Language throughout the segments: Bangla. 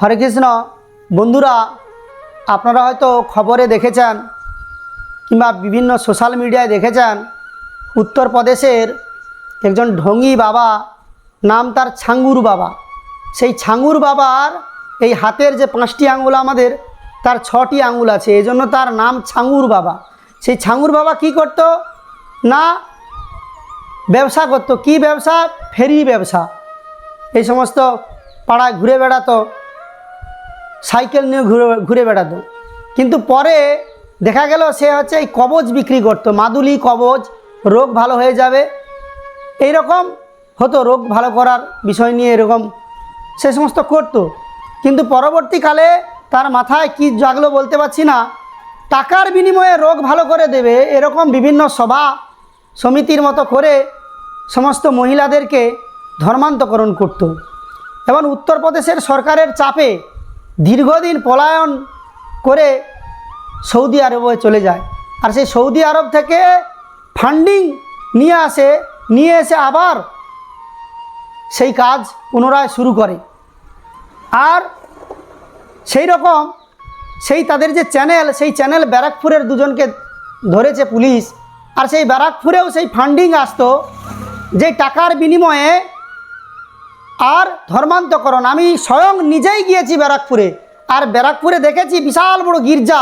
হরে কৃষ্ণ। বন্ধুরা, আপনারা হয়তো খবরে দেখেছেন কিংবা বিভিন্ন সোশ্যাল মিডিয়ায় দেখেছেন, উত্তরপ্রদেশের একজন ঢঙ্গি বাবা, নাম তার ছাঙ্গুর বাবা। সেই ছাঙ্গুর বাবার এই হাতের যে 5টি আঙুল আমাদের, তার 6টি আঙুল আছে, এই জন্য তার নাম ছাঙ্গুর বাবা। সেই ছাঙ্গুর বাবা কি করত না, ব্যবসা করত। কি ব্যবসা? ফেরি ব্যবসা। এই সমস্ত পাড়ায় ঘুরে বেড়াতো, সাইকেল নিয়ে ঘুরে বেড়াতো। কিন্তু পরে দেখা গেল সে হচ্ছে এই কবজ বিক্রি করতো, মাদুলি কবজ, রোগ ভালো হয়ে যাবে এই রকম হতো, রোগ ভালো করার বিষয় নিয়ে এরকম সে সমস্ত করতো। কিন্তু পরবর্তীকালে তার মাথায় কি জাগলো বলতে পারছি না, টাকার বিনিময়ে রোগ ভালো করে দেবে এরকম বিভিন্ন সভা সমিতির মতো করে সমস্ত মহিলাদেরকে ধর্মান্তকরণ করত। এবং উত্তরপ্রদেশের সরকারের চাপে দীর্ঘদিন পলায়ন করে সৌদি আরবে চলে যায়। আর সেই সৌদি আরব থেকে ফান্ডিং নিয়ে এসে আবার সেই কাজ পুনরায় শুরু করে। আর সেই রকম তাদের যে চ্যানেল, সেই চ্যানেল ব্যারাকপুরের দুজনকে ধরেছে পুলিশ। আর সেই ব্যারাকপুরেও সেই ফান্ডিং আসতো যে টাকার বিনিময়ে আর ধর্মান্তকরণ। আমি স্বয়ং নিজেই গিয়েছি ব্যারাকপুরে, আর ব্যারাকপুরে দেখেছি বিশাল বড় গির্জা,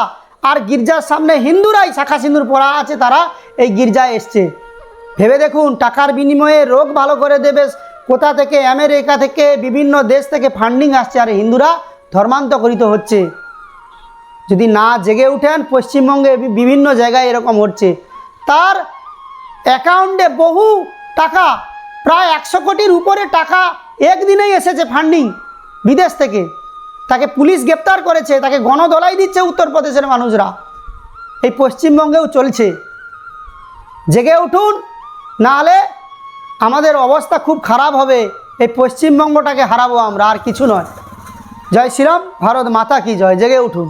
আর গির্জার সামনে হিন্দুরাই শাখা সিঁদুর পরা আছে, তারা এই গির্জায় এসছে। ভেবে দেখুন, টাকার বিনিময়ে রোগ ভালো করে দেবে, কোথা থেকে? আমেরিকা থেকে, বিভিন্ন দেশ থেকে ফান্ডিং আসছে, আর হিন্দুরা ধর্মান্তরিত হচ্ছে। যদি না জেগে উঠেন, পশ্চিমবঙ্গে বিভিন্ন জায়গায় এরকম হচ্ছে। তার অ্যাকাউন্টে বহু টাকা, প্রায় 100 কোটির উপরে টাকা একদিনেই এসেছে ফান্ডিং বিদেশ থেকে। তাকে পুলিশ গ্রেপ্তার করেছে, তাকে গণধোলাই দিচ্ছে উত্তরপ্রদেশের মানুষরা। এই পশ্চিমবঙ্গেও চলছে। জেগে উঠুন, নাহলে আমাদের অবস্থা খুব খারাপ হবে। এই পশ্চিমবঙ্গটাকে হারাবো আমরা, আর কিছু নয়। জয় শ্রীরাম, ভারত মাতা কি জয়। জেগে উঠুন।